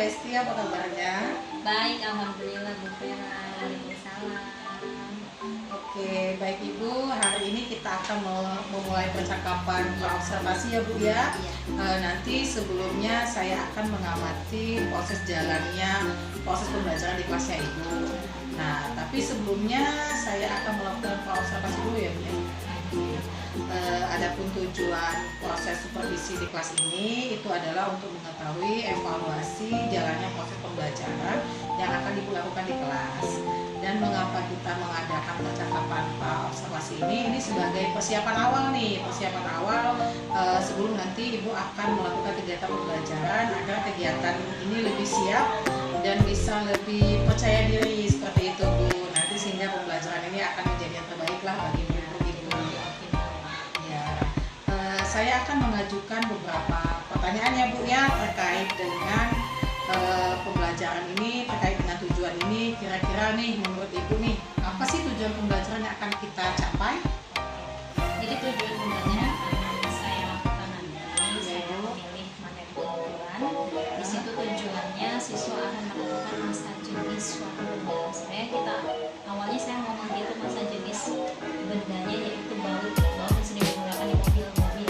Hesti, apa kabarnya? Baik, alhamdulillah Bu Vera. Waalaikumsalam. Oke, baik Ibu. Hari ini kita akan memulai percakapan observasi ya Bu ya. Iya. Nanti sebelumnya saya akan mengamati proses jalannya proses pembelajaran di kelasnya Ibu. Nah, tapi sebelumnya saya akan melakukan observasi dulu ya Bu ya. Adapun tujuan proses supervisi di kelas ini itu adalah untuk mengetahui evaluasi jalannya proses pembelajaran yang akan dilakukan di kelas. Dan mengapa kita mengadakan percakapan observasi ini sebagai persiapan awal nih, sebelum nanti Ibu akan melakukan kegiatan pembelajaran agar kegiatan ini lebih siap dan bisa lebih percaya diri seperti itu Bu. Nanti sehingga pembelajaran ini akan menjadi yang terbaik lah bagi Ibu. Saya akan mengajukan beberapa pertanyaan ya Bu ya terkait dengan pembelajaran ini, terkait dengan tujuan ini. Kira-kira nih menurut Ibu nih, apa sih tujuan pembelajaran yang akan kita capai? Jadi tujuan pembelajaran akan saya lakukan nanti, saya memilih materi keunggulan. Di situ tujuannya siswa akan melakukan masa jenis suatu benda. Sebenarnya kita awalnya saya mau menghitung masa jenis bendanya yaitu baut yang sering digunakan di mobil.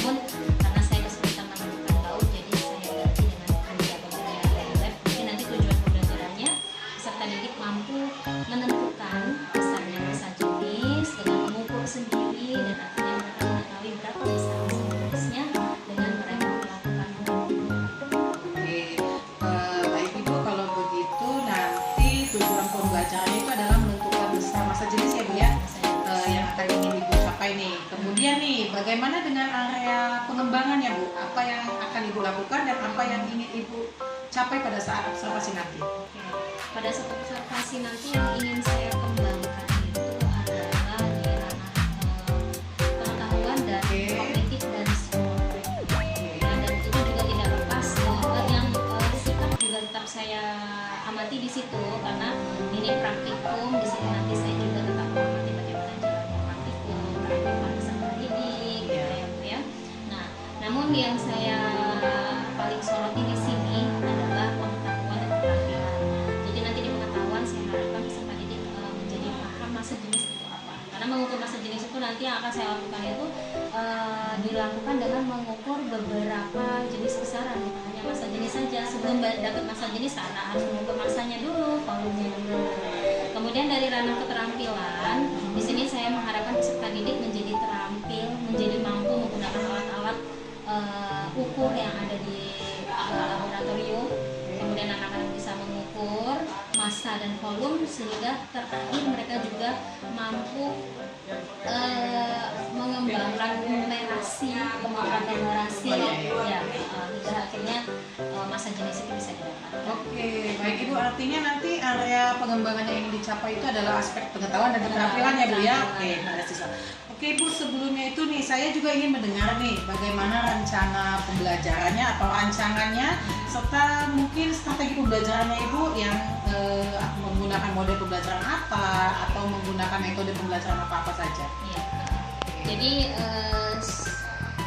Namun karena saya kesulitan menemukan baut, jadi saya ganti dengan benda pembelajaran lab. Jadi nanti tujuan pembelajarannya peserta didik mampu menentukan besarnya masa jenis dengan mengukur sendiri, dan akhirnya mereka mengetahui berapa besar masa jenisnya dengan mereka melakukan Oke, baik Ibu, kalau begitu nanti tujuan pembelajaran itu adalah menentukan besar masa jenis ya Bu ya, yang akan ingin Ibu capai nih. Kemudian nih, bagaimana dengan area pengembangannya Bu? Apa yang akan Ibu lakukan dan apa yang ingin Ibu capai pada saat observasi nanti? Pada saat observasi nanti yang ingin saya kembangkan itu adalah di ranah pengetahuan dan kognitif dan psikomotorik. Dan itu juga tidak lepas yang sikap juga tetap saya amati di situ, karena ini praktikum. Di sini nanti saya juga tetap mengamati bagaimana jalannya praktikum peserta didik, ya. Nah, namun yang saya paling soroti di sini adalah pengetahuan dan keterampilan. Jadi nanti di pengetahuan saya harapkan peserta didik menjadi paham masa jenis itu apa. Karena mengukur masa jenis itu nanti yang akan saya lakukan itu dilakukan dengan mengukur beberapa jenis besaran, bukan hanya masa jenis saja. Sebelum dapat masa jenis, karena harus mengukur masanya dulu, volumenya dulu. Kemudian dari ranah keterampilan, di sini saya mengharapkan peserta didik menjadi terampil, menjadi mampu menggunakan alat-alat ukur yang ada di laboratorium. Kemudian anak-anak bisa mengukur massa dan volume, sehingga terakhir mereka juga mampu mengembangkan numerasi, kemampuan numerasi, ya, hingga akhirnya masa jenis itu bisa didapatkan. Oke, baik Ibu, artinya nanti area pengembangan yang ingin dicapai itu adalah aspek pengetahuan dan keterampilan ya Bu ya. Oke, ada sisa. Oke Bu, sebelumnya itu nih saya juga ingin mendengar nih bagaimana rencana pembelajarannya atau rancangannya, serta mungkin strategi pembelajarannya Ibu yang menggunakan model pembelajaran apa atau menggunakan metode pembelajaran apa saja. Ya. Jadi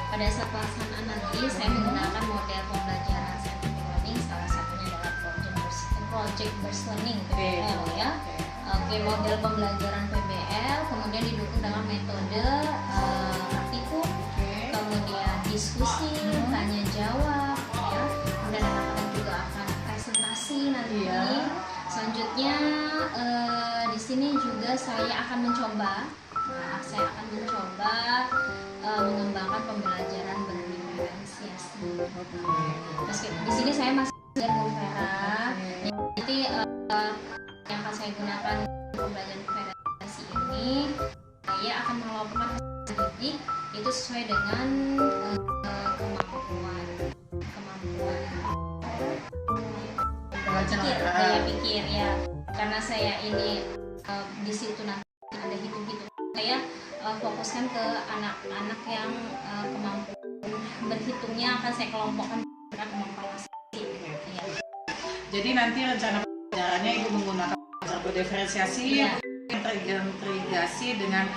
pada saat pelaksanaan nanti saya menggunakan model pembelajaran scientific learning, salah satunya adalah project based learning (PBL) ya. Oke, model pembelajaran PBL kemudian didukung dengan metode praktikum, kemudian diskusi, tanya jawab, ya. Kemudian anak-anak juga akan presentasi nanti. Selanjutnya di sini juga saya akan mencoba mengembangkan pembelajaran berdiferensiasi. Meski di sini saya masih Bu Vera. Jadi yang akan saya gunakan pembelajaran diferensiasi ini, saya akan mengelompokkan peserta didik itu sesuai dengan kemampuan daya pikir ya. Karena saya ini di situ nanti ada hitung-hitung, saya fokuskan ke anak-anak yang kemampuan berhitungnya akan saya kelompokkan berdasarkan kemampuan masing-masing. Ya. Jadi nanti rencana pembelajarannya Ibu menggunakan berdiferensiasi yang terintegrasi dengan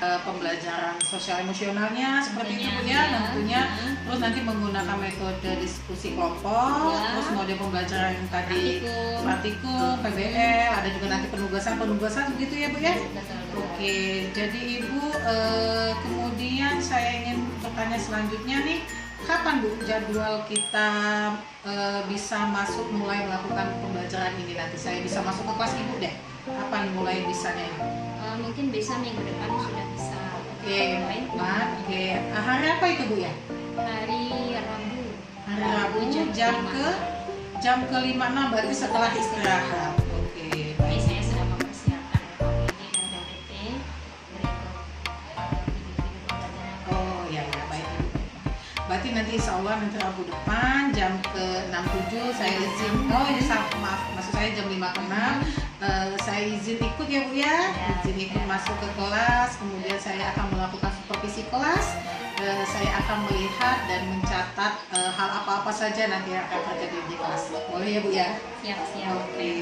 pembelajaran sosial emosionalnya seperti itu ya, tentunya. Terus nanti menggunakan metode diskusi kelompok, Ya. terus mode pembelajaran yang tadi Praktikum. praktikum, PBL, ada juga nanti penugasan begitu ya Bu ya? Betul. Oke, jadi Ibu kemudian saya ingin bertanya selanjutnya nih, kapan Bu jadwal kita bisa masuk mulai melakukan pembelajaran ini nanti? Saya bisa masuk ke kelas Ibu deh. Kapan mulai bisanya Ibu? Mungkin bisa minggu depan sudah bisa. Oke, baik. Oke, hari apa itu Bu ya? Hari Rabu. Hari Rabu jam ke 5.06 berarti setelah istirahat. Oke, Ini baik. saya sudah mempersiapkan PPT dan PPT berikut video-video pembelajaran. Oh ya, baik. Berarti nanti insya Allah nanti Rabu depan jam ke 6.07 saya izin. Oh ya, maaf, maksud saya jam 5.06 saya izin ikut ya Bu ya. Izin ikut masuk ke kelas, kemudian saya akan melakukan supervisi kelas. Saya akan melihat dan mencatat hal apa-apa saja nanti yang akan terjadi di kelas. Boleh ya Bu ya? Siap-siap. Oke,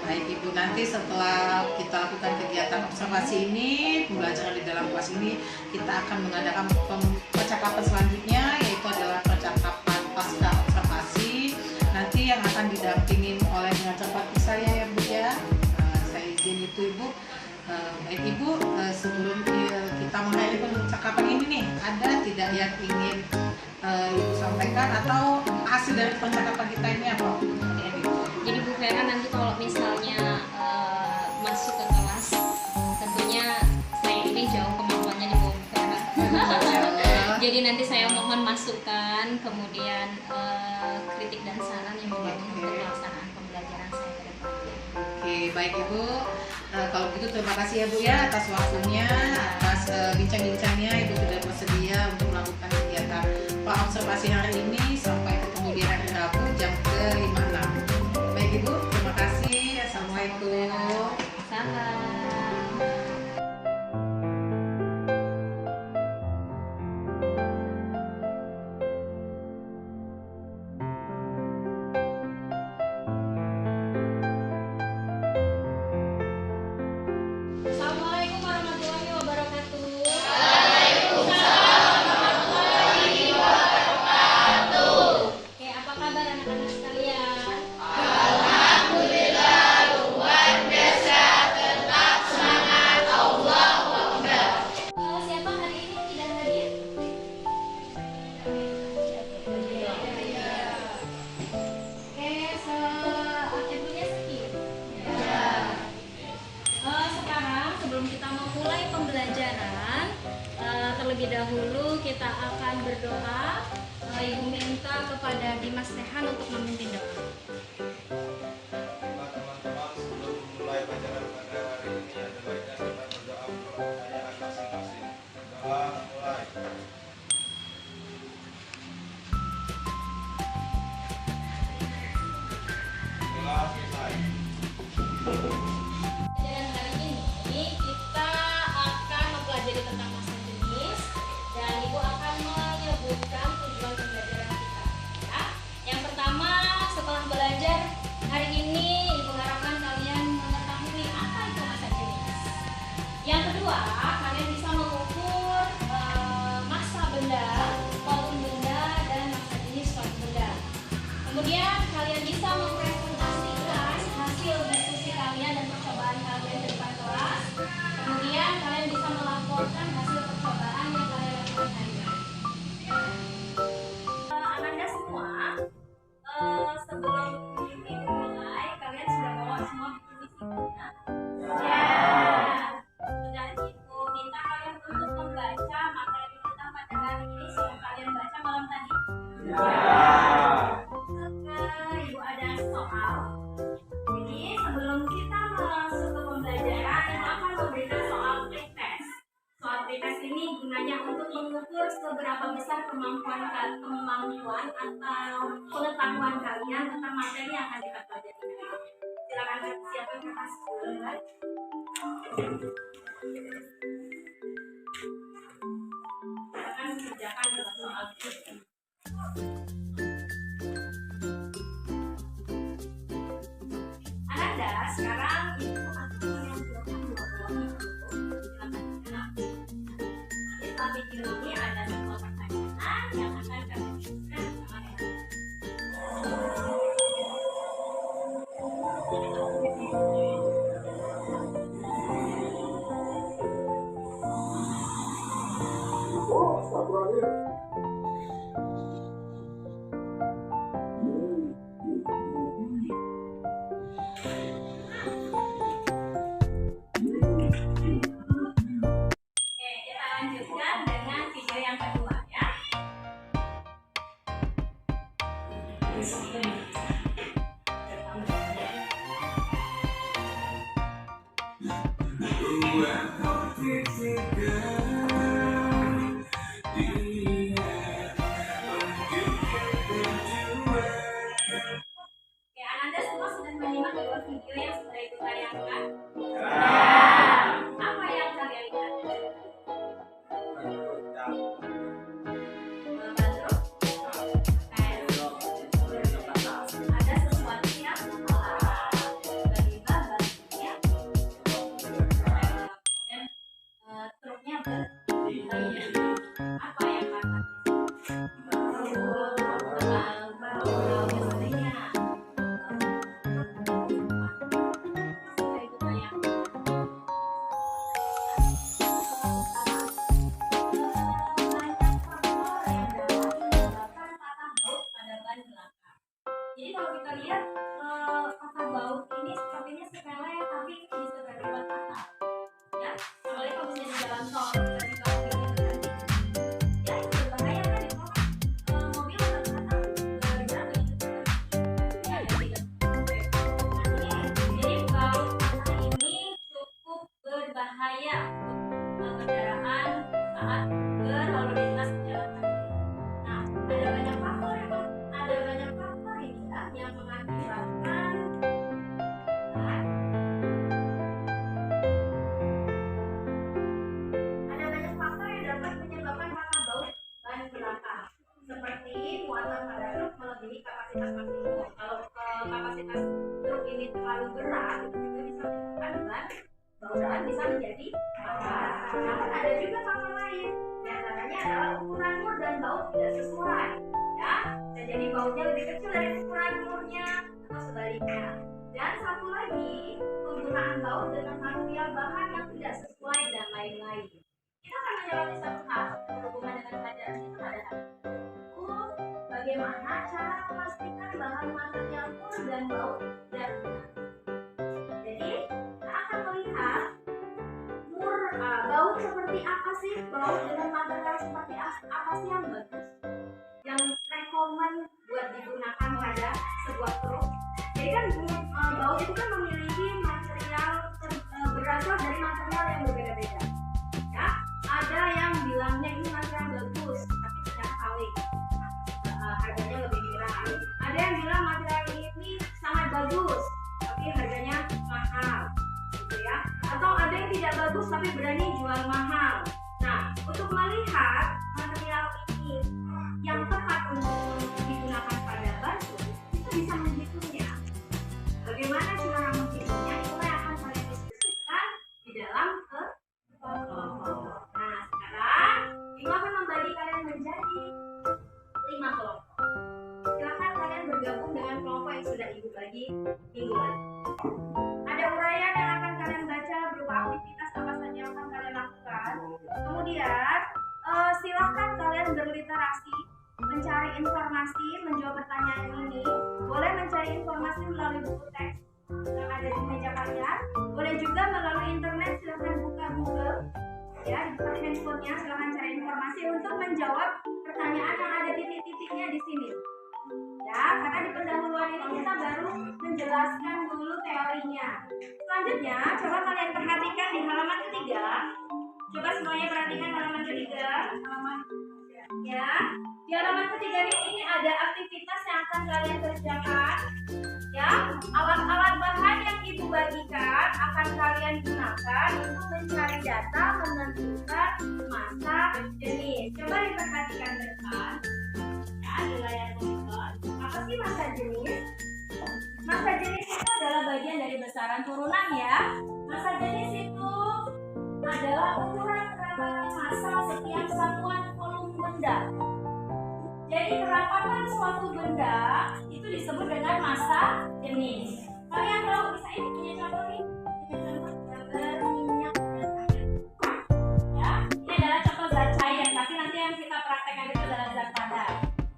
baik Ibu. Nanti setelah kita lakukan kegiatan observasi ini, pembelajaran di dalam kelas ini, kita akan mengadakan percakapan selanjutnya, yaitu adalah percakapan pasca observasi. Nanti yang akan didampingin oleh pengajar praktik saya ya Bu ya. Saya izin itu Ibu. Baik Ibu, sebelum kita mengakhiri percakapan ini nih, ada tidak yang ingin Ibu sampaikan atau hasil dari percakapan kita ini apa? Ya, Ibu. Jadi Bu Vera nanti kalau misalnya masuk ke kelas, tentunya saya ini jauh kemampuannya di Bu Vera. Jadi nanti saya mohon masukan, kemudian kritik dan saran yang membantu untuk pelaksanaan pembelajaran saya ke depan. Oke, baik Ibu. Kalau begitu terima kasih ya Bu ya atas waktunya, atas bincang-bincangnya. Ibu sudah bersedia untuk melakukan kegiatan observasi hari ini. Sampai ketemu di hari Rabu jam ke 5.06. Baik Ibu, terima kasih. Assalamualaikum. Salam. Assalamualaikum warahmatullahi wabarakatuh. Oke, apa kabar anak-anak sekalian? Siapa hari ini tidak hadir? Oke, ibunya sedih. Sekarang sebelum kita memulai pembelajaran, terlebih dahulu kita akan berdoa. Ibu minta kepada Dimas Rehan untuk memimpin doa. Teman-teman, sebelum mulai pelajaran pada hari ini ada baiknya kita berdoa untuk kepercayaan masing-masing. Doa mulai. Kelas selesai. Pelajaran hari ini kita akan mempelajari tentang masa jenis dan Ibu akan menyebutkan tujuan pembelajaran kita. Ya. Yang pertama, setelah belajar hari ini, Ibu harapkan kalian mengetahui apa itu masa jenis. Yang kedua, kalian bisa mengukur massa benda, volume benda, dan masa jenis suatu benda. Kemudian kalian bisa mempresentasikan hasil diskusi kalian dan percobaan kalian di depan kelas. Kemudian kalian bisa melaporkan hasil percobaan yang kalian lakukan hari ini. Ananda semua, sebelum ini dimulai, kalian sudah bawa semua buku fisiknya? Ya. Sudah Ibu minta kalian untuk membaca materi kita pada hari ini sebelum kalian baca malam tadi. Ibu ada soal. Jadi sebelum kita masuk ke pembelajaran, Ibu akan memberikan soal pretest. Soal pretest ini gunanya untuk mengukur seberapa besar kemampuan atau pengetahuan kalian tentang materi yang akan kita pelajari. Silakan siapkan kertas bulan. Silakan kerjakan soal pretest. Ananda, sekarang Ibu akan menunjukkan dua buah video. Silakan. Di video ini ada sebuah pertanyaan yang akan kami Oke, Ananda semua sudah menyimak dua video yang sudah Ibu tayangkan? Apa yang kalian lihat? Ada sesuatu yang tiba-tiba baliknya, kemudian truknya apa yang kata? Jadi kalau kita lihat kata baut ini sepertinya sepele tapi bisa berakibat fatal. Ya, apalagi kalau misalnya di jalan tol tiba-tiba berhenti, ya itu berbahaya kan itu kan mobil kadang-kadang berjalan gitu. Ya, jadi baut kata ini cukup berbahaya untuk kendaraan saat berlalu lintas di jalan kaki. Nah, ada banyak faktor ya, Bang. Ada banyak faktor ini ya, yang mengakibatkan dapat menyebabkan patah baut ban belakang, seperti muatan pada truk melebihi kapasitas maksimum. Kalau kapasitas truk ini terlalu berat, itu juga bisa menyebabkan baut ban bisa menjadi patah. Namun ada juga faktor lain, di antaranya adalah ukuran mur dan baut tidak sesuai. Ya, bisa jadi bautnya lebih kecil dari ukuran murnya atau sebaliknya. Dan satu lagi, penggunaan baut dengan material bahan yang tidak sesuai dan lain-lain. Kita akan menyoroti satu hal berhubungan dengan pelajaran itu pada bagaimana cara memastikan bahan material mur dan baut tidak benar. Jadi kita akan melihat baut seperti apa sih, baut dengan material seperti apa sih yang bagus, yang rekomen buat digunakan pada sebuah truk. Jadi kan baut itu kan memiliki material berasal dari material yang berbeda-beda. Ya, ada yang bilangnya ini material bagus tapi ternyata KW, harganya lebih murah. Ada yang bilang material ini sangat bagus tapi harganya mahal, gitu ya. Atau ada yang tidak bagus tapi berani jual mahal. Nah, untuk melihat material ini yang tepat untuk digunakan pada batu, kita bisa menghitungnya. Bagaimana cara menghitungnya? Itulah yang akan kalian diskusikan di dalam kelompok. Nah, sekarang Ibu akan membagi kalian menjadi 5 kelompok. Silakan kalian bergabung dengan kelompok yang sudah Ibu bagi minggu lalu. Ada uraian yang akan kalian baca berupa aktivitas apa saja yang akan kalian lakukan. Kemudian silakan kalian berliterasi, mencari informasi, menjawab pertanyaan ini. Boleh mencari informasi melalui buku teks yang ada di meja kalian. Boleh juga melalui internet, silakan buka Google. Ya, buka handphonenya, silakan cari informasi untuk menjawab pertanyaan yang ada titik-titiknya di sini. Ya, karena di pendahuluan ini kita baru menjelaskan dulu teorinya. Selanjutnya, coba kalian perhatikan di halaman ketiga. Coba semuanya perhatikan halaman ketiga. Ya, di halaman ketiga ini ada aktivitas yang akan kalian kerjakan. Ya, alat-alat bahan yang Ibu bagikan akan kalian gunakan untuk mencari data menentukan masa jenis. Coba diperhatikan depan. Ya, di layar monitor. Apa sih masa jenis? Masa jenis itu adalah bagian dari besaran turunan ya. Masa jenis itu adalah ukuran kerapatan massa setiap satuan volume benda. Jadi kerapatan suatu benda itu disebut dengan massa jenis. Kalian tahu, bisa Ibu punya contoh nih? Punya contoh gambar minyak dan air. Ya, ini adalah contoh zat cair, tapi nanti yang kita praktekkan itu adalah zat padat.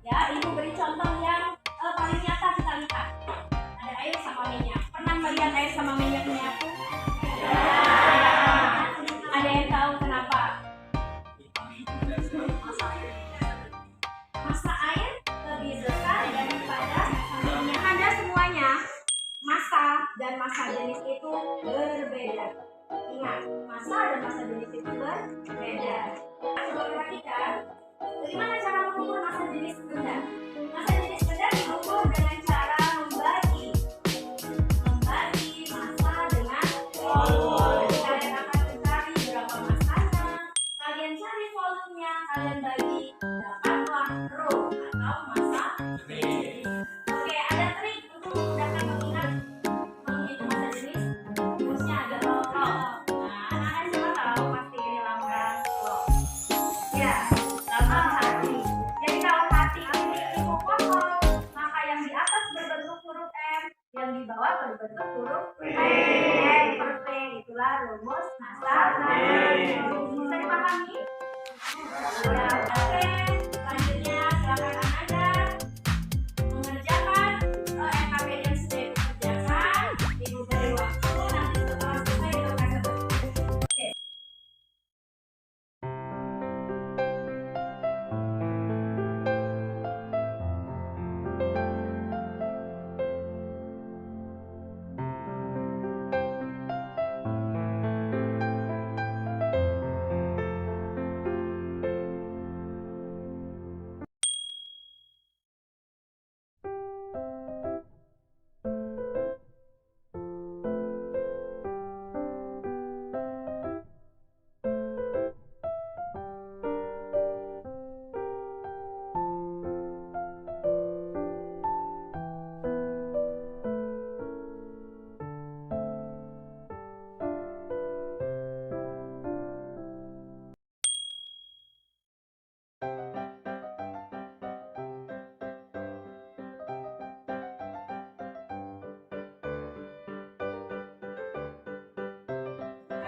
Ya, Ibu beri contoh yang paling nyata kita lihat. Ada air sama minyak. Pernah melihat air sama minyak menyatu? Ya. Ada yang tahu kenapa? Massa air lebih besar daripada masa jenis itu berbeda. Ingat, masa dan masa jenis itu berbeda. Coba perhatikan, bagaimana cara mengukur masa jenis benda? Masa jenis benda diukur dengan cara membagi massa dengan volume. Jadi kalian akan mencari berapa massanya, kalian cari volumenya, kalian bagi, dapatlah rho atau massa jenis. Oke, ada trik untuk memudahkan mengingat menghitung massa jenis. Rumusnya ada log. Nah, anak-anak siapa tahu pasti ini lambang log. Ya, lambang hati. Jadi kalau hati ini tipe kotor, maka yang di atas berbentuk huruf M, yang di bawah berbentuk huruf P. M per P, itulah rumus massa jenis. Bisa dipahami? Ya, oke. Selanjutnya silakan Anda mengerjakan NKP yang sudah dikerjakan. Ibu beri waktu, nanti setelah selesai itu akan selesai. Oke.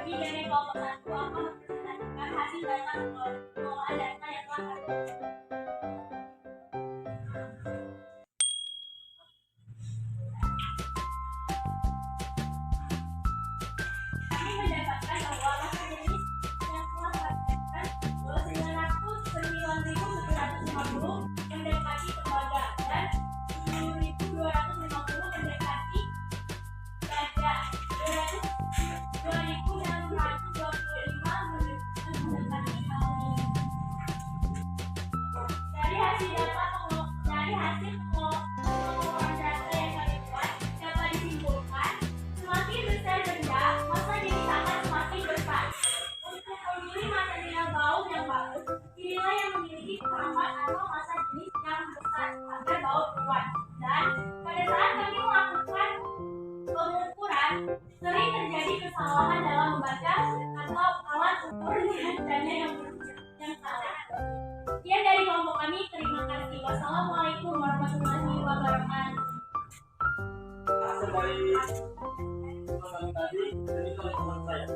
Bagi dari kelompok 1 akan mempresentasikan hasil data pengolahan data yang telah kami. Kami mendapatkan bahwa masa jenis yang telah dilakukan bahwa 909.750 mendekati tembaga dan 10.250 mendekati baja, 2.625 mendekati aluminium. Dari hasil pengolahan data yang kami buat dapat disimpulkan semakin besar benda, masa jenis akan semakin besar. Untuk memilih masa jenis baut yang bagus, pilihlah yang memiliki kerampan atau masa jenis yang besar agar baut kuat. Dan pada saat kami melakukan pengukuran, sering terjadi kesalahan dalam membaca atau alat ukur dan yang salah. Sekian dari kelompok kami, terima kasih. Wassalamualaikum warahmatullahi wabarakatuh. Kembali kami tadi, jadi kalau teman saya.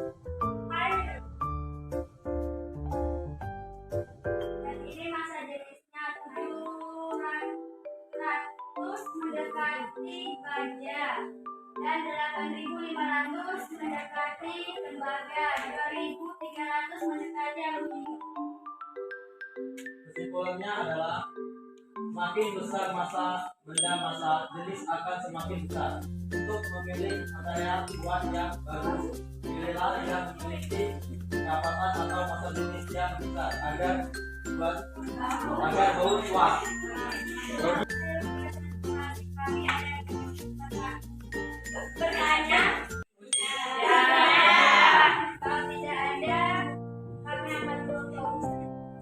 Dan ini masa jenisnya 700 mendekati baja dan 8.500 mendekati tembaga, 2.300 mendekati aluminium. Kesimpulannya adalah semakin besar massa benda, massa jenis akan semakin besar. Untuk memilih material buat yang bagus, pilihlah yang memiliki kapasitas atau massa jenis yang besar agar baut kuat. Bertanya? Ya. Kalau tidak ada, kami akan tutup.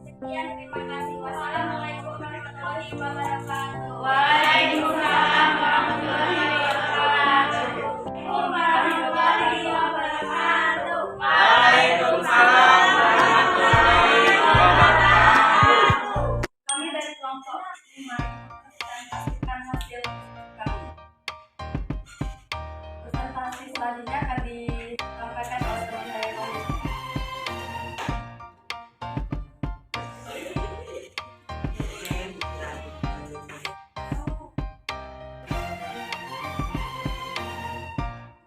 Sekian, terima kasih. Wassalamualaikum warahmatullahi wabarakatuh. Waalaikumsalam warahmatullahi wabarakatuh. Warahmatullahi wabarakatuh. Waalaikumsalam warahmatullahi wabarakatuh. Kami dari kelompok 5 dan pastikan hasil kami. Presentasi selanjutnya akan disampaikan oleh teman saya kami.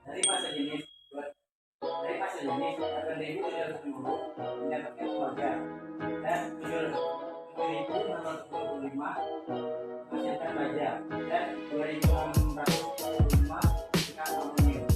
Dari masa jenis akan 1.350 mendapatkan tembaga dan 7.625 menghasilkan baja dan 2.625 menghasilkan aluminium.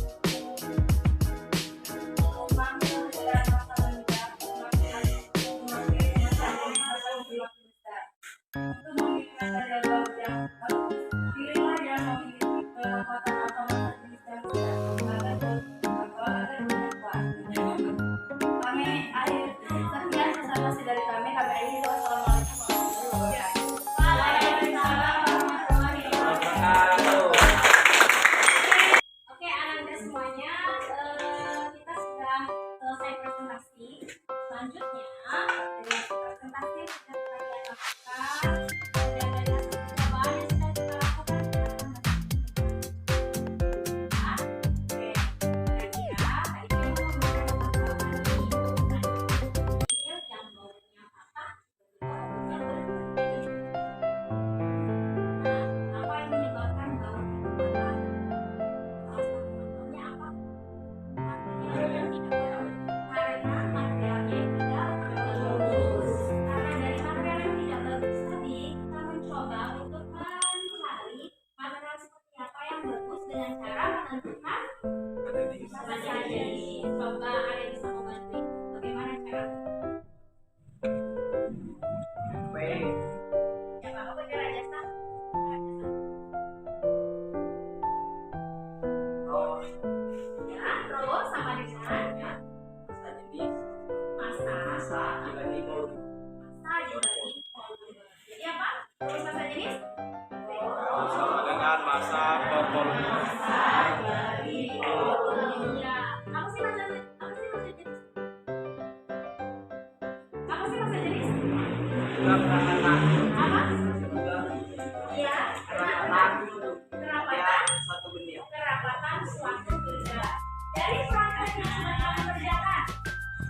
jenis? Bersama dengan masa berkolonial. Ya, apa sih masa jenis? Apa sih masa jenis? Apa sih masa jenis? Apa? Ya, kerapatan. Kerapatan suatu kerja. Dari program yang sudah kamu kerjakan,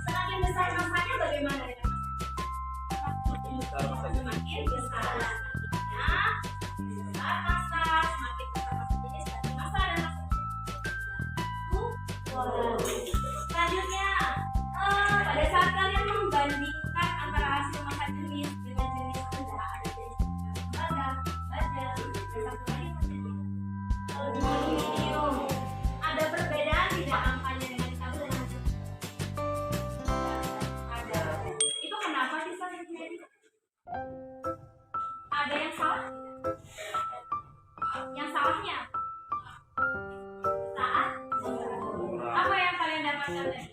semakin besar masanya bagaimana dengan semakin besar artinya besar masa, semakin besar masa jenis dari masa dan masa itu. Selanjutnya, pada saat kalian membandingkan antara hasil masa jenis dengan jenis benda, ada jenis lembaga, baja, dan satu lagi aluminium. Ada perbedaan tidak angkanya dengan satu dan satu? Ada. Itu kenapa bisa terjadi? Ada yang salah? Yang salahnya? Saat? Apa yang kalian dapatkan tadi?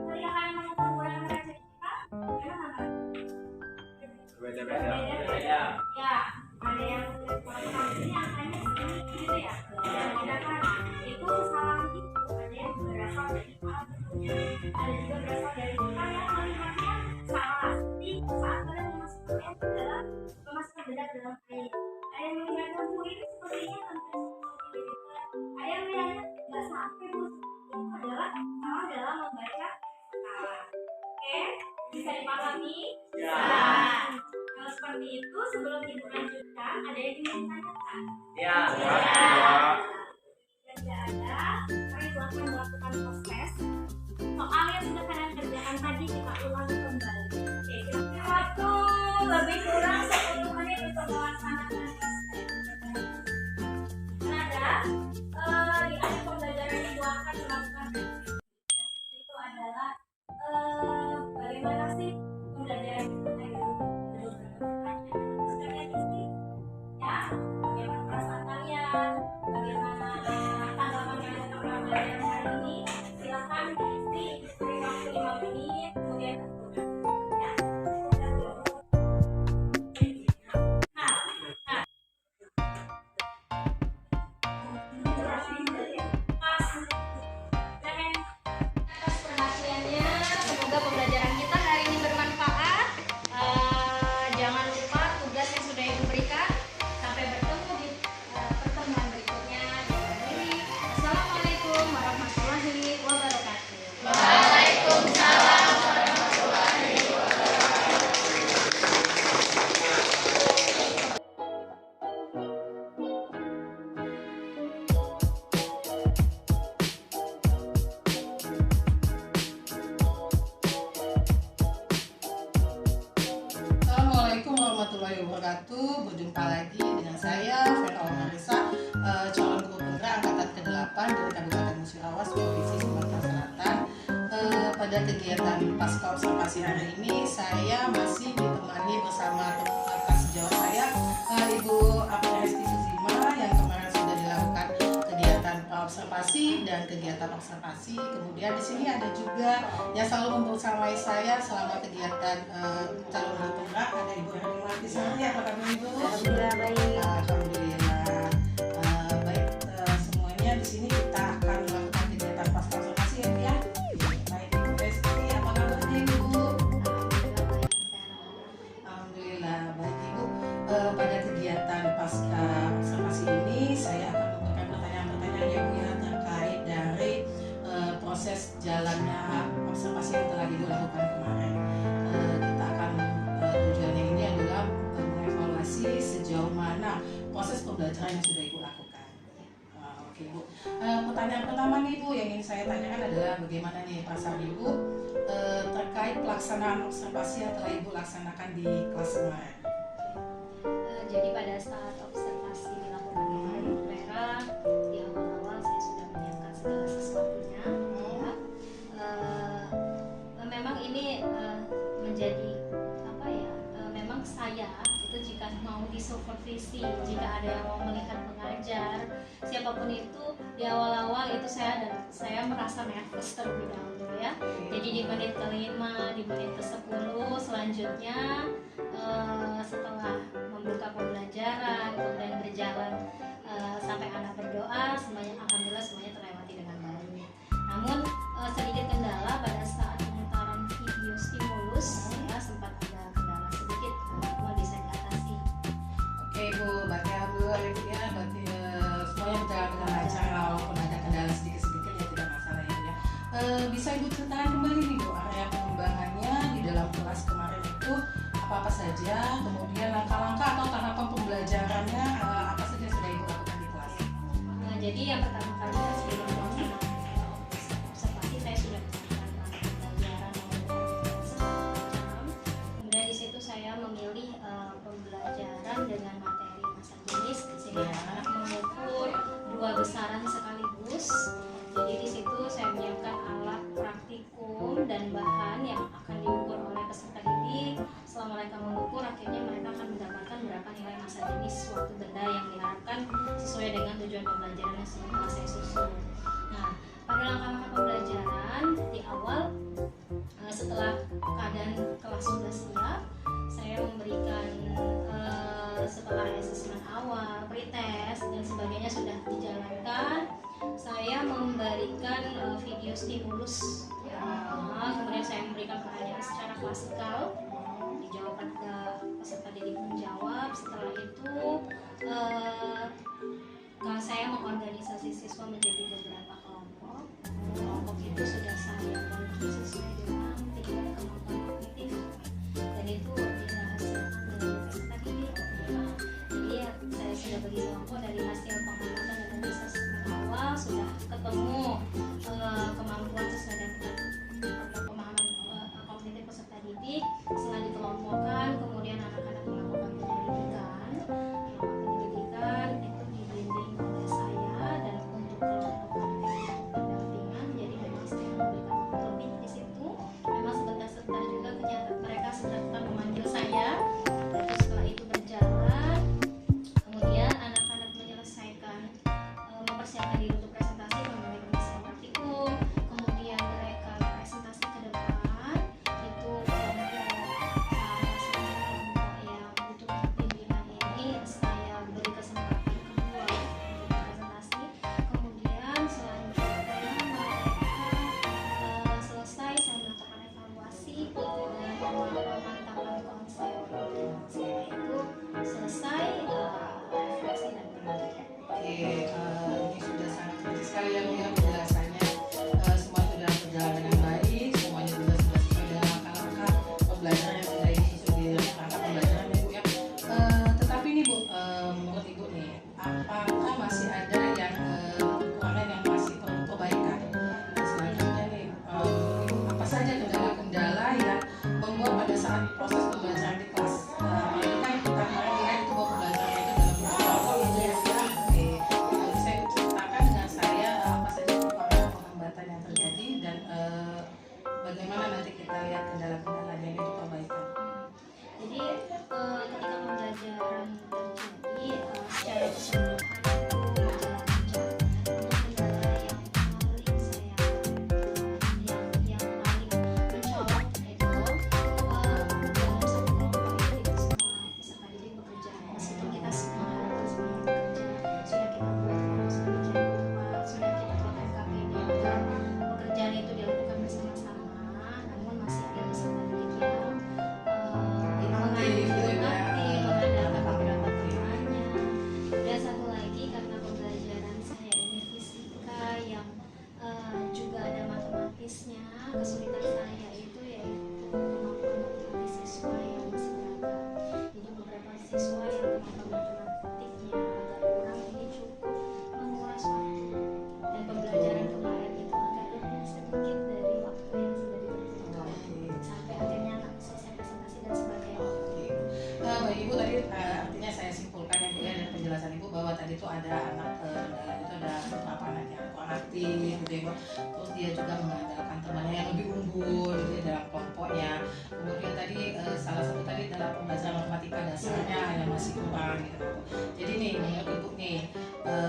Ketika kalian mengukur ukuran sertifikat, gimana kan? Berbeda-beda. Ya, ada yang ini angkanya segini gitu ya. Yang tidak kan itu kesalahan itu ada yang berasal dari alat ukurnya, ada juga berasal dari kalian melihatnya salah seperti saat kalian memasukkan benda ke dalam air. Ada yang melihat lembu ini sepertinya hampir 10 ml. Ada yang melihatnya nggak sampai bu. Itu adalah salah dalam membaca skala. Oke, bisa dipahami? Ya. Kalau seperti itu, sebelum ibu lanjutkan, ada yang ingin ditanyakan? Ya. Tidak ada. Mari silakan melakukan proses. Soal yang sudah kalian kerjakan tadi kita ulang kembali. Oke, kira-kira waktu lebih kurang 10 menit untuk melaksanakan proses. Ada di akhir pembelajaran ibu akan melakukan itu adalah bagaimana sih pembelajaran itu ya, bagaimana perasaan kalian, bagaimana tanggapan kalian tentang pembelajaran hari ini. Silakan diisi dari waktu 5 menit kemudian ya. Atas perhatiannya, semoga pembelajaran kita hari ini bermanfaat. Jangan lupa tugas yang sudah ibu berikan. Sampai bertemu di pertemuan berikutnya. Jaga diri. Assalamualaikum warahmatullahi wabarakatuh. Assalamualaikum warahmatullahi wabarakatuh. Berjumpa lagi dengan saya Vera Marisa, calon guru penggerak angkatan ke-8 dari Kabupaten Musirawas, Provinsi Sumatera Selatan. Pada kegiatan pasca observasi hari ini, saya masih ditemani bersama teman sejawat saya, Ibu Apriesti Suzima, yang kemarin sudah dilakukan kegiatan observasi dan kegiatan observasi. Kemudian di sini ada juga yang selalu membersamai saya selama kegiatan calon guru penggerak, ada Ibu Hermawati Sari. Apa kabar Ibu? Alhamdulillah baik. Alhamdulillah. Baik, semuanya di sini kita akan melakukan kegiatan pasca observasi ya Bu ya. Baik Ibu Besti, apa kabarnya Ibu? Alhamdulillah baik Ibu. Pada kegiatan pasca observasi ini saya akan memberikan pertanyaan-pertanyaan ya Bu ya, terkait dari proses jalannya observasi yang telah Ibu lakukan kemarin. Kita akan tujuannya ini adalah mengevaluasi sejauh mana proses pembelajaran yang sudah Ibu lakukan. Oke Bu. Pertanyaan pertama nih Bu yang ingin saya tanyakan adalah bagaimana nih perasaan Ibu terkait pelaksanaan observasi yang telah Ibu laksanakan di kelas kemarin. Jadi pada saat observasi dilakukan kemarin Vera, di awal-awal saya sudah menyiapkan segala sesuatunya. Ya. Memang ini menjadi apa ya? Memang saya itu jika mau disupervisi, jika ada yang mau melihat mengajar, siapapun itu di awal-awal itu saya merasa nervous terlebih dahulu ya. Jadi di menit ke-5, di menit ke-10 selanjutnya setelah membuka pembelajaran, kemudian berjalan sampai anak berdoa, alhamdulillah semuanya terlewati dengan baik. Namun sedikit kendala pada saat pemutaran video stimulus, ya sempat ada kendala sedikit, namun bisa diatasi. Oke Bu, berarti alhamdulillah Ibu ya, berarti semuanya berjalan dengan lancar walaupun ada kendala sedikit-sedikit ya tidak masalah ya Bu ya. Bisa Ibu ceritakan kembali nih Bu, area pengembangannya di dalam kelas kemarin itu apa-apa saja, kemudian langkah-langkah atau tahapan pembelajarannya apa saja yang sudah Ibu lakukan di kelas? Nah, jadi yang pertama kali kan sebelum observasi saya sudah melakukan pembelajaran jam. Kemudian di situ saya memilih pembelajaran dengan materi masa jenis sehingga anak mengukur 2 besaran sekaligus. Jadi di situ saya menyiapkan alat praktikum dan bahan yang akan diukur oleh peserta didik. Setelah mereka mengukur, akhirnya mereka akan mendapatkan berapa nilai masa jenis waktu benda yang diharapkan sesuai dengan tujuan pembelajaran yang telah saya susun. Nah, pada langkah-langkah pembelajaran di awal, setelah keadaan kelas sudah siap, saya memberikan setelah asesmen awal, pretest dan sebagainya sudah dijalankan, saya memberikan video stimulus. Kemudian saya memberikan pertanyaan secara klasikal, dijawab peserta didik menjawab. Setelah itu saya mengorganisasi siswa menjadi beberapa kelompok. Kelompok itu sudah saya bagi sesuai dengan tingkat kemampuan kognitif dan itu dirahasiakan dengan peserta didik. Jadi saya sudah bagi kelompok dari hasil pengamatan dan asesmen awal sudah ketemu kemampuan sesuai dengan pemahaman kognitif peserta didik. Setelah dikelompokkan, kemudian anak-anak melakukan penyelidikan itu dibimbing oleh saya, dan untuk kelompok pendampingan jadi memang saya memberikan waktu lebih di situ. Memang sebentar-sebentar juga mereka sedang memanggil saya. Terus setelah itu berjalan, kemudian anak-anak menyelesaikan mempersiapkan diri untuk presentasi, memulai pembahasan praktikum, kemudian mereka presentasi ke depan. Itu yang butuh bimbingan ini saya beri kesempatan kedua untuk presentasi. Kemudian selanjutnya mereka selesai, saya melakukan evaluasi dan pemantapan konsep. Setelah itu selesai refleksi dan penelitian. Oke, ini sudah sangat keren sekali ya Bu ya penjelasannya. Semua sudah berjalan dengan baik, semuanya juga sudah sesuai dengan langkah-langkah pembelajaran yang sudah disusun di rangka pembelajaran ya Bu ya. Tetapi nih Bu, menurut Ibu nih, apakah masih ada yang kekurangan yang masih perlu perbaikan? Selanjutnya nih, apa saja kendala-kendala yang membuat pada saat proses pembelajaran di kelas ini kan kita kemarin lihat itu bahwa pembelajaran itu dalam bentuk kelompok gitu ya. Oke, lalu saya ceritakan dengan saya apa saja kekurangan penghambatan yang terjadi dan bagaimana nanti kita lihat kendala-kendalanya itu perbaikan. Jadi ketika pembelajaran terjadi secara keseluruhan itu berjalan lancar. Untuk kendala yang paling saya yang paling mencolok itu dalam satu kelompok itu tidak semua peserta didik bekerja. Meskipun kita semua harus semuanya bekerja, sudah kita buat fokus sedemikian rupa, sudah kita buat FKP-nya dan pekerjaan itu dilakukan bersama-sama, namun masih ada peserta didik yang mengandalkan beberapa temannya. Dan satu lagi, karena pembelajaran saya ini fisika yang juga ada matematisnya, kesulitan saya itu yaitu kemampuan matematis siswa yang masih beragam. Jadi beberapa siswa yang kemampuan matematiknya agak kurang, ini cukup menguras waktu, dan pembelajaran kemarin itu agak lebih sedikit dari waktu yang sudah ditentukan sampai akhirnya anak selesai presentasi dan sebagainya. Baik Ibu, tadi artinya saya simpulkan ya Bu ya dari penjelasan Ibu bahwa tadi itu ada anak kendala itu ada beberapa anak yang kurang aktif gitu ya Bu. Terus dia juga mengandalkan temannya yang lebih unggul gitu ya dalam kelompoknya. Kemudian tadi salah satu tadi dalam pembelajaran matematika dasarnya yang masih kurang gitu Bu. Jadi nih menurut Ibu nih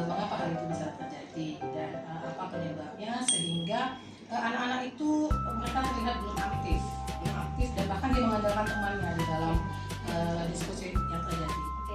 mengapa hal itu bisa terjadi dan apa penyebabnya sehingga anak-anak itu mereka terlihat belum aktif dan bahkan dia mengandalkan temannya di dalam diskusi yang terjadi. Oke,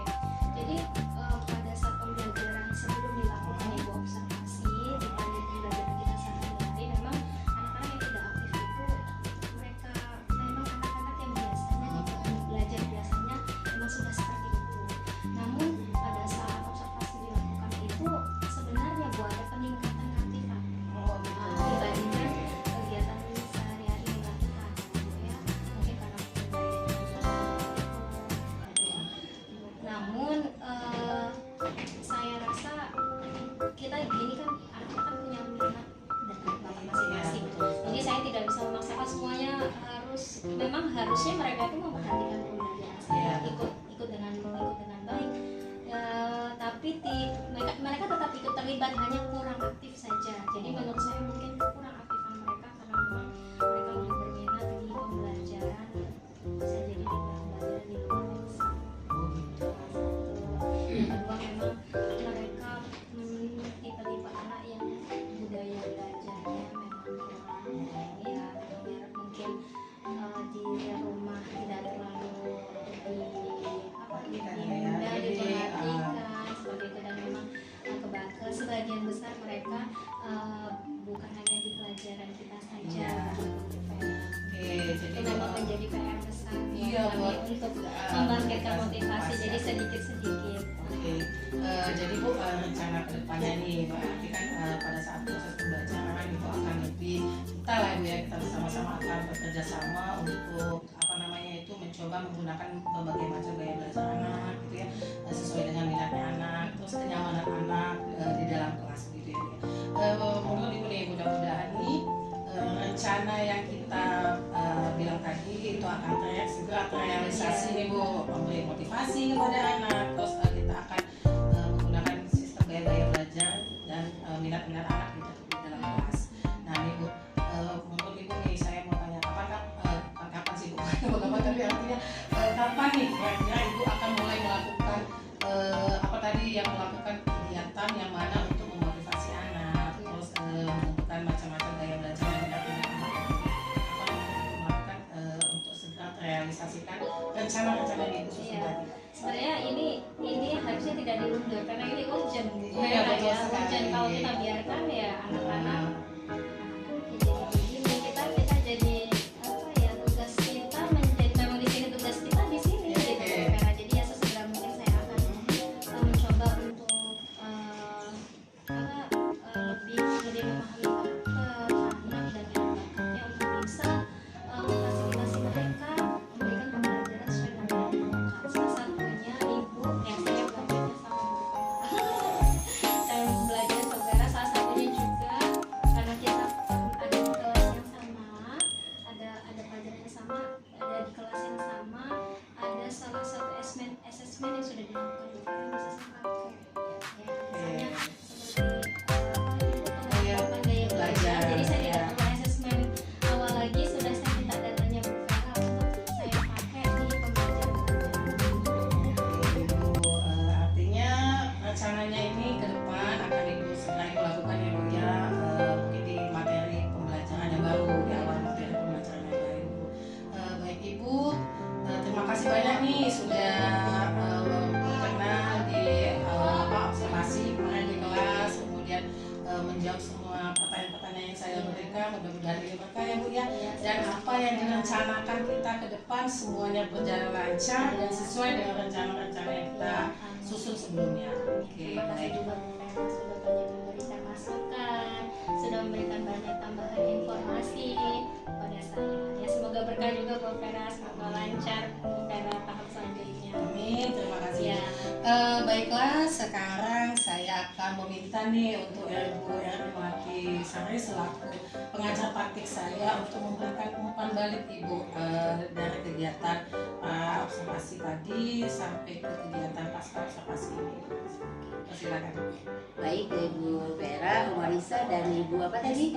terlibat, hanya kurang aktif saja. Jadi menurut saya mungkin kurang aktifan mereka karena memang mereka lebih berminat di pembelajaran, bisa jadi di pembelajaran di luar eksak. Yang kedua memang mereka tipe-tipe anak yang budaya belajarnya memang kurang ya, mungkin di rumah tidak terlalu diperhatikan seperti itu, dan memang sebagian besar mereka bukan hanya di pelajaran kita saja. Itu memang menjadi PR besar kami untuk membangkitkan motivasi, jadi sedikit-sedikit. Jadi Bu, rencana kedepannya nih berarti kan pada saat proses pembelajaran itu akan lebih kita lah Bu ya, kita bersama-sama akan bekerja sama untuk mencoba menggunakan berbagai macam gaya belajar anak gitu ya, sesuai dengan minatnya anak, terus kenyamanan anak di dalam kelas gitu ya. Menurut Ibu nih, mudah-mudahan nih rencana yang kita bilang tadi itu akan segera terrealisasi nih Bu, memberi motivasi kepada anak, terus kita akan menggunakan sistem gaya-gaya belajar dan minat-minat anak gitu di dalam kelas. Nah nih Bu, menurut Ibu nih saya mau tanya kapan sih Bu? Tapi artinya kapan nih kira-kira Ibu akan mulai melakukan melakukan kegiatan yang mana untuk memotivasi anak, terus menentukan macam-macam gaya belajar yang dilakukan anak, melakukan untuk segera terrealisasikan rencana-rencana yang Ibu susun tadi. Sebenarnya ini harusnya tidak diundur karena ini urgent gitu. Iya, betul sekali. Urgent, kalau kita biarkan ya anak-anak jadi tugas kita memang di sini, tugas kita di sini gitu. Jadi ya sesegera mungkin saya akan mencoba untuk lebih memahami karakter anak dan bakatnya untuk bisa memfasilitasi mereka memberikan pembelajaran sesuai dengan bakat. Salah satunya Ibu yang saya belajar sama saya belajar saudara, salah satunya juga karena kita ada di kelas yang sama, ada pelajaran yang sama, ada di kelas yang sama, ada salah satu assessment yang sudah dilakukan di sana bisa saya pakai ya, misalnya seperti penerapan gaya belajar. Jadi saya tidak perlu assessment awal lagi, sudah saya minta datanya Bu Vera untuk saya pakai di pembelajaran. Ibu, artinya rencananya ini ke depan akan Ibu segera Ibu lakukan ya Bu ya, mungkin di materi pembelajaran yang baru, di awal materi pembelajaran yang baru. Baik Ibu, terima kasih banyak nih sudah berkenan di observasi kemarin di kelas, kemudian menjawab semua pertanyaan-pertanyaan yang saya berikan. Mudah-mudahan ini berkah ya Bu ya, dan apa yang direncanakan kita ke depan semuanya berjalan lancar dan sesuai dengan rencana-rencana yang kita susun sebelumnya. Terima kasih juga Bu Vera sudah banyak memberikan masukan, sudah memberikan banyak tambahan informasi kepada saya. Ya semoga berkah juga Bu Vera, semoga lancar Bu Vera tahap selanjutnya. Amin, terima kasih. Ya. Baiklah, sekarang saya akan meminta nih untuk Ibu Ermati Sari selaku pengajar praktik saya untuk memberikan umpan balik Ibu dari kegiatan observasi tadi sampai ke kegiatan pasca observasi ini. Silakan. Baik, Ibu Vera, Marisa, dan Ibu apa tadi?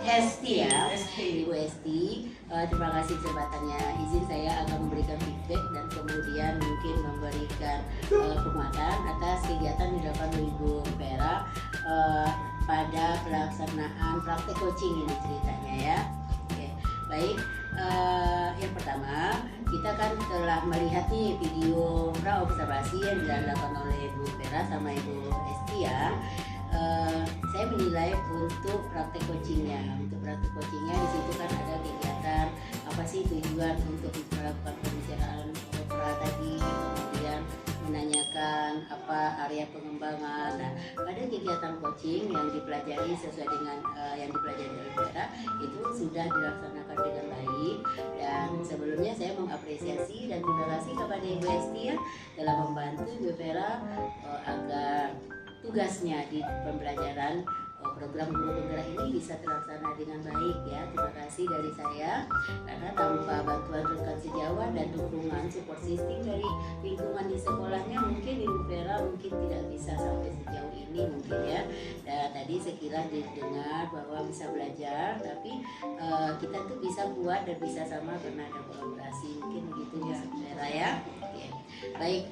Esti ya. Ibu Esti, terima kasih kesempatannya. Izin saya akan memberikan feedback dan kemudian mungkin memberikan penguatan atas kegiatan yang dilakukan oleh Ibu Vera pada pelaksanaan praktek coaching ini ceritanya ya. Oke, baik. Yang pertama, kita kan telah melihat nih video observasi yang dilakukan oleh Ibu Vera sama Ibu Esti ya. Saya menilai untuk praktek coachingnya, di situ kan ada kegiatan apa sih tujuan untuk melakukan pembicaraan opera tadi, kemudian menanyakan apa area pengembangan. Nah, pada kegiatan coaching yang dipelajari sesuai dengan yang dipelajari oleh Vera itu sudah dilaksanakan dengan baik, dan sebelumnya saya mengapresiasi dan terima kasih kepada Ibu Esti ya telah membantu Ibu Vera agar tugasnya di pembelajaran program guru penggerak ini bisa terlaksana dengan baik ya. Terima kasih dari saya, karena tanpa bantuan rekan sejawat dan dukungan support system dari lingkungan di sekolahnya mungkin Ibu Vera mungkin tidak bisa sampai sejauh ini mungkin ya. sekilas didengar bahwa bisa belajar, tapi kita tuh bisa buat dan bisa sama karena ada kolaborasi, mungkin begitu ya Vera ya. Oke. Baik,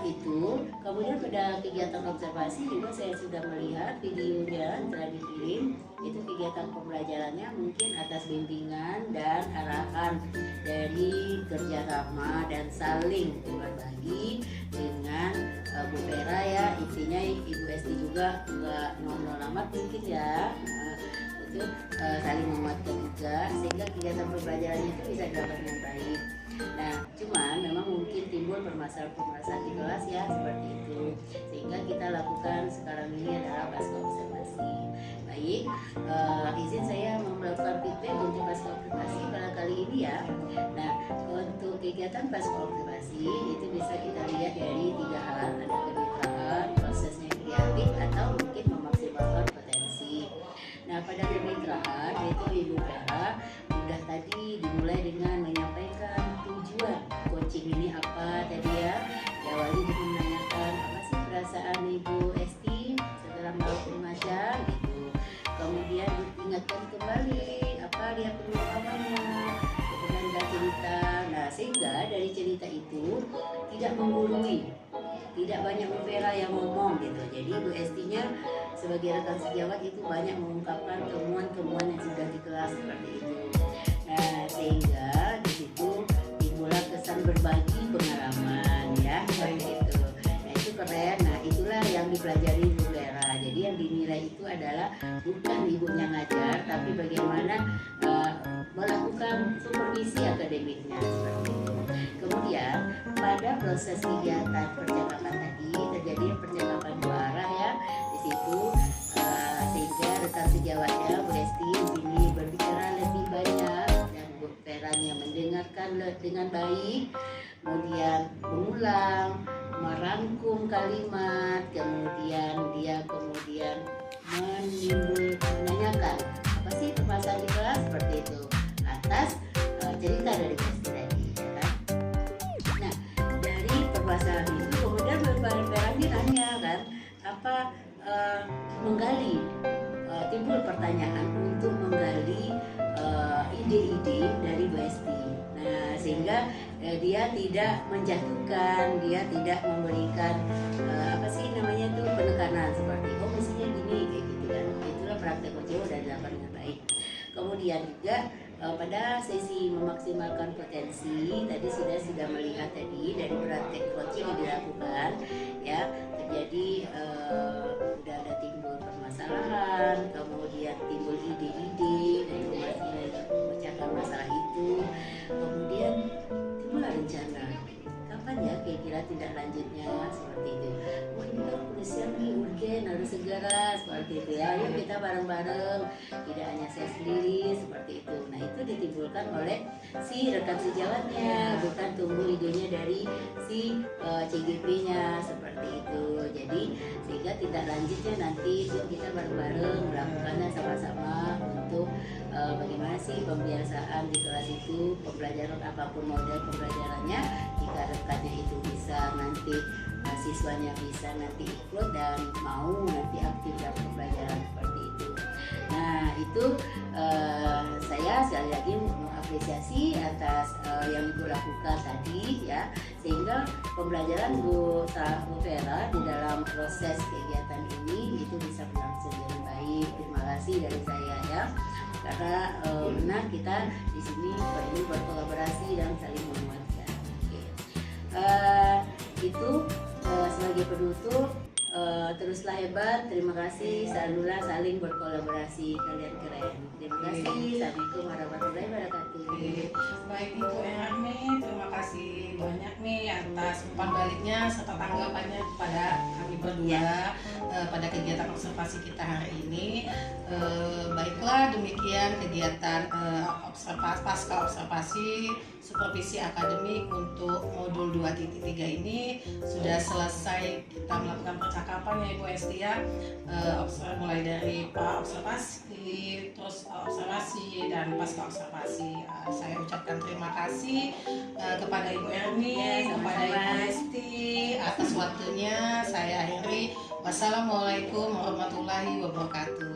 itu kemudian pada kegiatan observasi juga saya sudah melihat videonya telah dikirim. Itu kegiatan pembelajarannya mungkin atas bimbingan dan arahan dari kerja sama dan saling berbagi dengan Bu Vera ya. Intinya Ibu Esti juga nggak nol amat mungkin ya. Itu saling menguatkan juga sehingga kegiatan pembelajarannya itu bisa dilakukan dengan baik. Nah, cuman memang mungkin timbul permasalahan di kelas ya seperti itu, sehingga kita lakukan sekarang ini adalah pasca observasi. Baik, izin saya melakukan feedback untuk pasca observasi pada kali ini ya. Nah, untuk kegiatan pasca observasi itu bisa kita lihat dari 3 hal, ada kemitraan, prosesnya kreatif, atau mungkin memaksimalkan potensi. Nah, pada kemitraan itu Ibu Vera sudah tadi dimulai dengan menyampaikan tujuan coaching ini apa tadi ya. Diawali dengan menanyakan apa sih perasaan Ibu Esti setelah melakukan macam itu. Kemudian diingatkan kembali apa dia pengalamannya, kemudian ada cerita. Nah, sehingga dari cerita itu tidak menggurui, tidak banyak Bu Vera yang ngomong gitu. Jadi Bu Estinya sebagai rekan sejawat itu banyak mengungkapkan temuan-temuan yang sudah di kelas seperti itu. Nah, sehingga di situ timbullah kesan berbagi pengalaman ya seperti itu. Nah, itu keren. Nah, itulah yang dipelajari Bu Vera. Jadi yang dinilai itu adalah bukan ibunya ngajar, tapi bagaimana melakukan supervisi akademiknya seperti itu. Kemudian pada proses kegiatan percakapan tadi terjadi percakapan 2 arah ya di situ, sehingga rekan sejawatnya Bu Esti di sini berbicara lebih banyak dan Bu Veranya mendengarkan dengan baik, kemudian mengulang, merangkum kalimat, kemudian dia menanyakan apa sih permasalahan di kelas seperti itu atas cerita dari Bu Esti tadi ya kan. Nah, dari permasalahan itu kemudian Bu Vera nanya kan apa menggali, timbul pertanyaan untuk menggali ide-ide dari Bu Esti. Nah, sehingga dia tidak menjatuhkan, dia tidak memberikan apa sih namanya tuh penekanan seperti oh mestinya gini kayak gitu kan. Itulah praktek coaching udah dilakukan dengan baik. Kemudian juga pada sesi memaksimalkan potensi tadi sudah melihat tadi dari praktek coaching yang dilakukan ya, terjadi udah ada timbul permasalahan, kemudian timbul ide-ide dari memecahkan masalah itu, kemudian timbul rencana kapan ya kira-kira tindak lanjutnya seperti itu. Wah, ini kan polisian nih urgen harus segera seperti itu ya. Yuk kita bareng-bareng, tidak hanya saya sendiri seperti itu. Nah, itu ditimbulkan oleh si rekan sejawatnya, bukan tumbuh idenya dari si CGP-nya seperti itu. Jadi sehingga tindak lanjutnya nanti yuk kita bareng-bareng melakukannya sama-sama untuk bagaimana sih pembiasaan di kelas itu, pembelajaran apapun model pembelajarannya, jika rekannya itu bisa nanti siswanya bisa nanti ikut dan mau nanti aktif dalam pembelajaran seperti itu. Nah, itu saya sekali lagi mengapresiasi atas yang Ibu lakukan tadi ya, sehingga pembelajaran Bu Vera di dalam proses kegiatan ini itu bisa berlangsung dengan baik. Terima kasih dari saya ya, karena benar kita di sini perlu berkolaborasi dan saling menguatkan. Itu sebagai penutup, teruslah hebat, terima kasih, selalulah saling berkolaborasi, kalian keren. Terima kasih, assalamualaikum warahmatullahi wabarakatuh. Baik Ibu Erni, terima kasih banyak nih atas umpan baliknya serta tanggapannya kepada kami berdua pada kegiatan observasi kita hari ini. Baiklah, demikian kegiatan pasca observasi supervisi akademik untuk modul 2.3 ini sudah selesai. Kita melakukan percakapan ya Ibu Esti ya, mulai dari observasi, terus observasi dan pasca observasi. Saya ucapkan terima kasih kepada Ibu Erni, kepada Ibu Esti atas waktunya. Saya akhiri. Assalamualaikum warahmatullahi wabarakatuh.